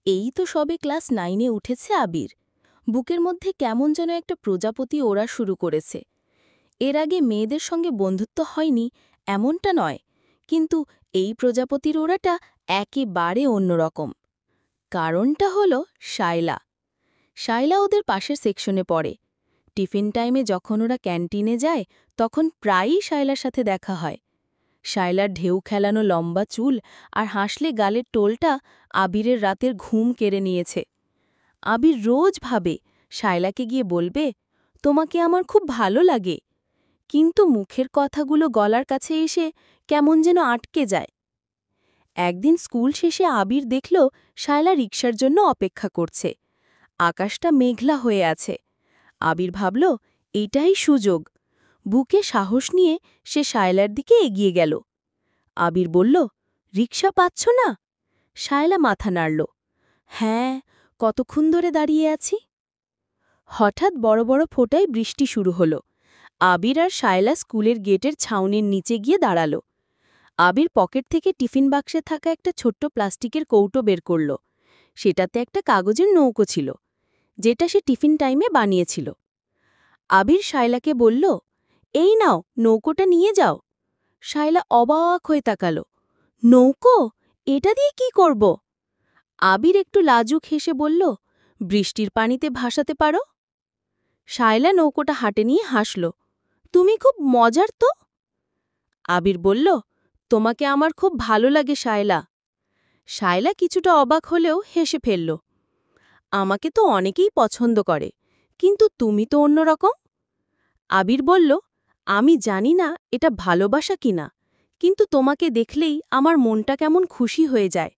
এই তো সবে ক্লাস 9-এ উঠেছে আবির। বুকের মধ্যে কেমন যেন একটা প্রজাপতি ওড়া শুরু করেছে। এর আগে মেয়েদের সঙ্গে বন্ধুত্ব হয়নি এমনটা নয়, কিন্তু এই প্রজাপতির ওড়াটা একেবারে অন্যরকম। কারণটা হলো শায়লা। শায়লা ওদের পাশের সেকশনে পড়ে। টিফিন টাইমে যখন ওরা ক্যান্টিনে যায় তখন প্রায়ই শায়লার সাথে দেখা হয়। শায়লার ঢেউ খেলানো লম্বা চুল আর হাসলে গালের টোলটা আবিরের রাতের ঘুম কেড়ে নিয়েছে। আবির রোজ ভাবে শায়লাকে গিয়ে বলবে, তোমাকে আমার খুব ভালো লাগে, কিন্তু মুখের কথাগুলো গলার কাছে এসে কেমন যেন আটকে যায়। একদিন স্কুল শেষে আবির দেখল শায়লা রিকশার জন্য অপেক্ষা করছে। আকাশটা মেঘলা হয়ে আছে। আবির ভাবল, এইটাই সুযোগ। বুকে সাহস নিয়ে সে শায়লার দিকে এগিয়ে গেল। আবির বলল, রিকশা পাচ্ছ না? শায়লা মাথা নাড়ল। হ্যাঁ, কতক্ষণ ধরে দাঁড়িয়ে আছি। হঠাৎ বড় বড় ফোঁটায় বৃষ্টি শুরু হল। আবির আর শায়লা স্কুলের গেটের ছাউনির নিচে গিয়ে দাঁড়াল। আবির পকেট থেকে টিফিন বাক্সে থাকা একটা ছোট্ট প্লাস্টিকের কৌটো বের করল। সেটাতে একটা কাগজের নৌকো ছিল, যেটা সে টিফিন টাইমে বানিয়েছিল। আবির শায়লাকে বলল, এই নাও, নৌকোটা নিয়ে যাও। শায়লা অবাক হয়ে তাকাল। নৌকো? এটা দিয়ে কি করব? আবির একটু লাজুক হেসে বলল, বৃষ্টির পানিতে ভাসাতে পারো। শায়লা নৌকোটা হাতে নিয়ে হাসল। তুমি খুব মজার তো। আবির বলল, তোমাকে আমার খুব ভালো লাগে শায়লা। শায়লা কিছুটা অবাক হলেও হেসে ফেলল। আমাকে তো অনেকেই পছন্দ করে, কিন্তু তুমি তো অন্যরকম। আবির বলল, আমি জানি না এটা ভালোবাসা কিনা, কিন্তু তোমাকে দেখলেই আমার মনটা কেমন খুশি হয়ে যায়।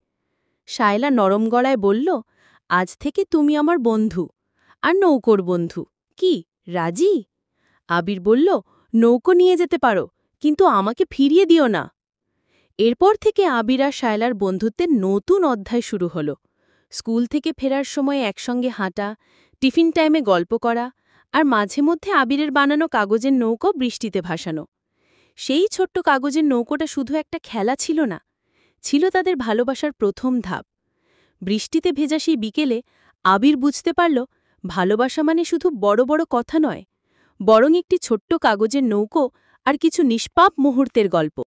শায়লা নরম গলায় বলল, আজ থেকে তুমি আমার বন্ধু, আর নৌকোর বন্ধু। কি, রাজি? আবির বলল, নৌকো নিয়ে যেতে পারো, কিন্তু আমাকে ফিরিয়ে দিও না। এরপর থেকে আবির আর শায়লার বন্ধুত্বের নতুন অধ্যায় শুরু হল। স্কুল থেকে ফেরার সময় একসঙ্গে হাঁটা, টিফিন টাইমে গল্প করা, আর মাঝে মধ্যে আবিরের বানানো কাগজের নৌকো বৃষ্টিতে ভাসানো। সেই ছোট্ট কাগজের নৌকোটা শুধু একটা খেলা ছিল না, ছিল তাদের ভালোবাসার প্রথম ধাপ। বৃষ্টিতে ভেজা সেই বিকেলে আবির বুঝতে পারল, ভালোবাসা মানে শুধু বড় বড় কথা নয়, বরং একটি ছোট্ট কাগজের নৌকো আর কিছু নিষ্পাপ মুহূর্তের গল্প।